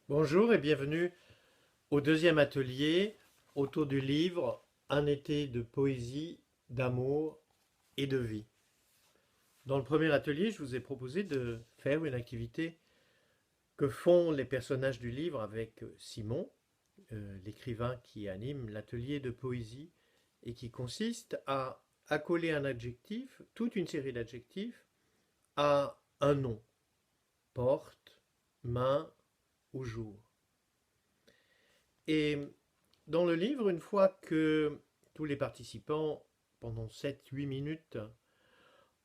Bonjour et bienvenue au deuxième atelier autour du livre Un été de poésie, d'amour et de vie. Dans le premier atelier, je vous ai proposé de faire une activité que font les personnages du livre avec Simon, l'écrivain qui anime l'atelier de poésie et qui consiste à accoler un adjectif, toute une série d'adjectifs, à un nom, porte, main ou jour. Et dans le livre, une fois que tous les participants, pendant 7-8 minutes,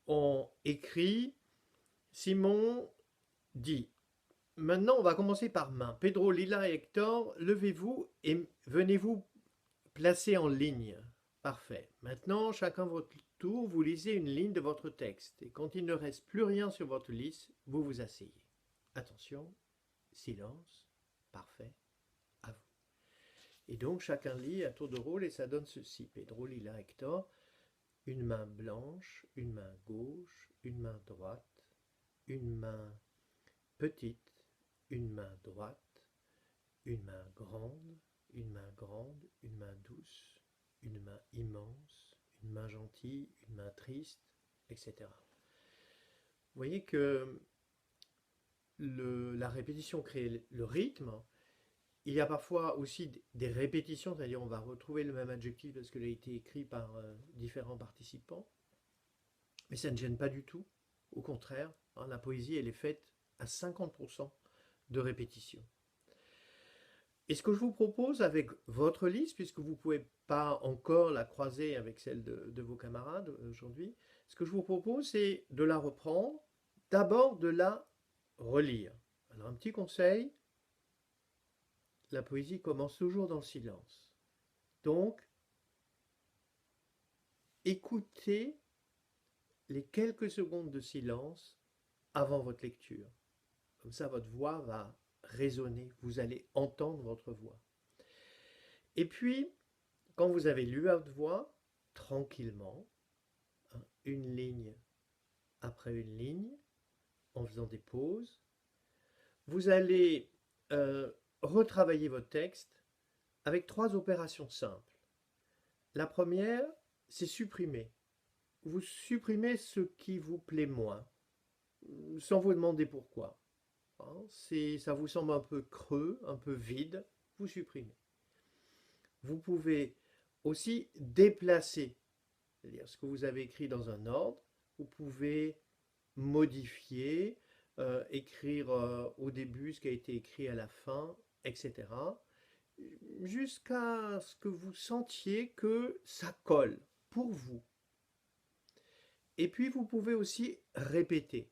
ont écrit, Simon dit, maintenant on va commencer par main. Pedro, Lila et Hector, levez-vous et venez-vous placer en ligne. Parfait. Maintenant, chacun votre tour, vous lisez une ligne de votre texte. Et quand il ne reste plus rien sur votre liste, vous vous asseyez. Attention, silence, parfait, à vous. Et donc chacun lit à tour de rôle et ça donne ceci. Pedro, Lila, Hector, une main blanche, une main gauche, une main droite, une main petite, une main droite, une main grande, une main grande, une main douce, une main immense, une main gentille, une main triste, etc. Vous voyez que la répétition crée le rythme. Il y a parfois aussi des répétitions, c'est-à-dire on va retrouver le même adjectif parce qu'il a été écrit par différents participants, mais ça ne gêne pas du tout. Au contraire, hein, la poésie, elle est faite à 50% de répétition. Et ce que je vous propose avec votre liste, puisque vous ne pouvez pas encore la croiser avec celle de vos camarades aujourd'hui, ce que je vous propose, c'est de la reprendre, d'abord de la relire. Alors un petit conseil, la poésie commence toujours dans le silence. Donc, écoutez les quelques secondes de silence avant votre lecture. Comme ça, votre voix va résonner, vous allez entendre votre voix. Et puis, quand vous avez lu à haute voix, tranquillement, hein, une ligne après une ligne, en faisant des pauses, vous allez retravailler votre texte avec 3 opérations simples. La première, c'est supprimer. Vous supprimez ce qui vous plaît moins, sans vous demander pourquoi. Hein, ça vous semble un peu creux, un peu vide, vous supprimez. Vous pouvez aussi déplacer, c'est-à-dire ce que vous avez écrit dans un ordre, vous pouvez modifier, écrire au début ce qui a été écrit à la fin, etc. Jusqu'à ce que vous sentiez que ça colle pour vous. Et puis vous pouvez aussi répéter.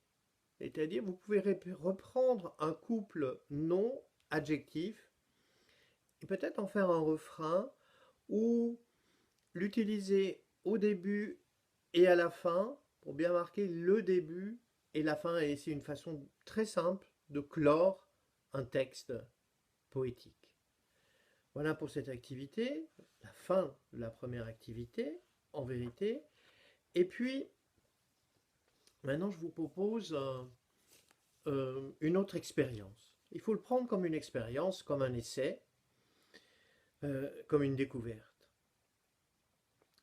C'est-à-dire, vous pouvez reprendre un couple nom-adjectif et peut-être en faire un refrain ou l'utiliser au début et à la fin pour bien marquer le début et la fin. Et c'est une façon très simple de clore un texte poétique. Voilà pour cette activité, la fin de la première activité, en vérité. Et puis, maintenant, je vous propose une autre expérience. Il faut le prendre comme une expérience, comme un essai, comme une découverte.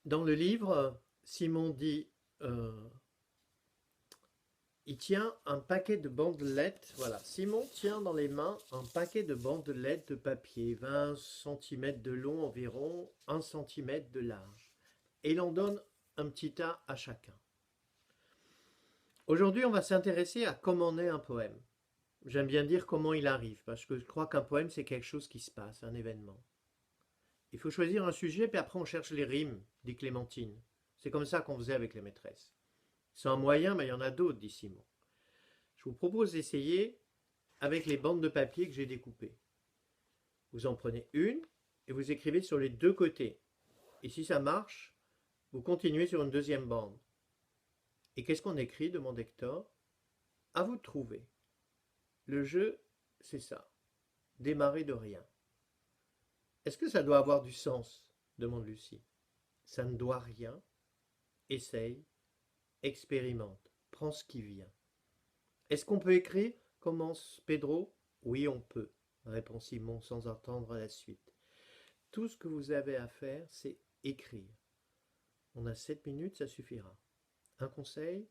Dans le livre, Simon dit, il tient un paquet de bandelettes. Voilà, Simon tient dans les mains un paquet de bandelettes de papier, 20 cm de long environ, 1 cm de large. Et il en donne un petit tas à chacun. Aujourd'hui, on va s'intéresser à comment naît un poème. J'aime bien dire comment il arrive, parce que je crois qu'un poème, c'est quelque chose qui se passe, un événement. Il faut choisir un sujet, puis après on cherche les rimes, dit Clémentine. C'est comme ça qu'on faisait avec les maîtresses. C'est un moyen, mais il y en a d'autres, dit Simon. Je vous propose d'essayer avec les bandes de papier que j'ai découpées. Vous en prenez une et vous écrivez sur les deux côtés. Et si ça marche, vous continuez sur une deuxième bande. Et qu'est-ce qu'on écrit demande Hector. À vous de trouver. Le jeu, c'est ça. Démarrer de rien. Est-ce que ça doit avoir du sens demande Lucie. Ça ne doit rien. Essaye, expérimente, prends ce qui vient. Est-ce qu'on peut écrire commence Pedro. Oui, on peut. répond Simon sans entendre la suite. Tout ce que vous avez à faire, c'est écrire. On a 7 minutes, ça suffira. Un conseil,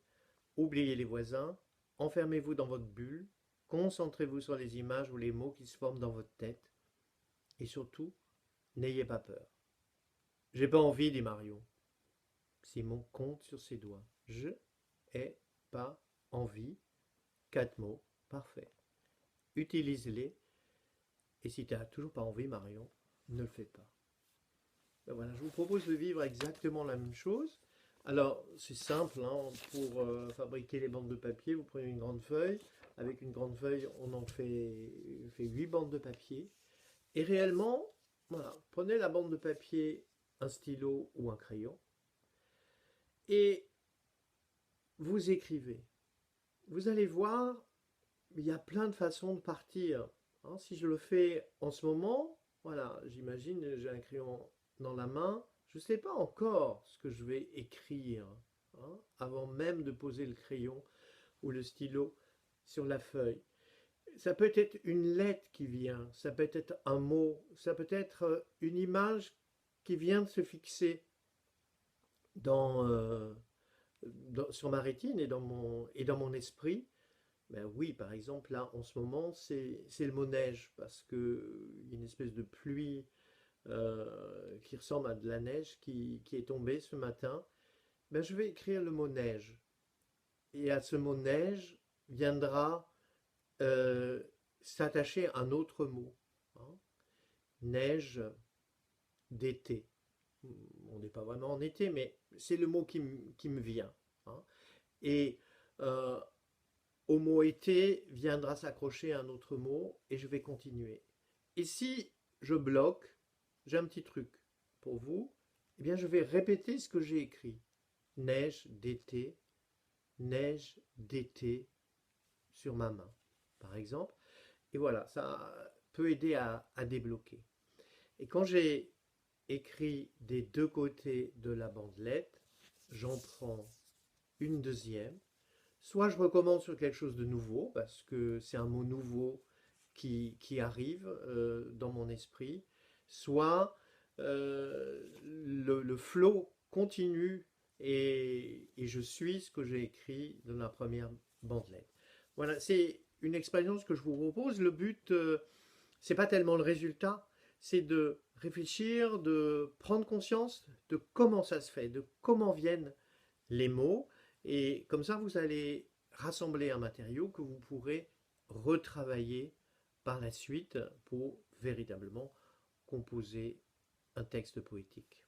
oubliez les voisins, enfermez-vous dans votre bulle, concentrez-vous sur les images ou les mots qui se forment dans votre tête, et surtout, n'ayez pas peur. J'ai pas envie, dit Marion. Simon compte sur ses doigts. Je n'ai pas envie. 4 mots, parfait. Utilise-les, et si tu n'as toujours pas envie, Marion, ne le fais pas. Ben voilà, je vous propose de vivre exactement la même chose. Alors, c'est simple, hein, pour fabriquer les bandes de papier, vous prenez une grande feuille. Avec une grande feuille, on en fait 8 bandes de papier. Et réellement, voilà, prenez la bande de papier, un stylo ou un crayon, et vous écrivez. Vous allez voir, il y a plein de façons de partir. Hein, si je le fais en ce moment, voilà, j'imagine, j'ai un crayon dans la main, je ne sais pas encore ce que je vais écrire, hein, avant même de poser le crayon ou le stylo sur la feuille. Ça peut être une lettre qui vient, ça peut être un mot, ça peut être une image qui vient de se fixer dans, sur ma rétine et dans mon esprit. Ben oui, par exemple, là, en ce moment, c'est le mot neige, parce qu'il y a une espèce de pluie qui ressemble à de la neige qui est tombée ce matin. Ben, je vais écrire le mot neige. Et à ce mot neige viendra euh, s'attacher un autre mot, hein. Neige d'été. On n'est pas vraiment en été, mais c'est le mot qui me vient, hein. Et euh, au mot été viendra s'accrocher un autre mot et je vais continuer. Et si je bloque, j'ai un petit truc pour vous, eh bien je vais répéter ce que j'ai écrit. Neige d'été sur ma main, par exemple. Et voilà, ça peut aider à débloquer. Et quand j'ai écrit des deux côtés de la bandelette, j'en prends une deuxième. Soit je recommence sur quelque chose de nouveau, parce que c'est un mot nouveau qui arrive dans mon esprit, soit le flow continue et je suis ce que j'ai écrit dans la première bandelette. Voilà, c'est une expérience que je vous propose. Le but, c'est pas tellement le résultat, c'est de réfléchir, de prendre conscience de comment ça se fait, de comment viennent les mots, et comme ça vous allez rassembler un matériau que vous pourrez retravailler par la suite pour véritablement composer un texte poétique.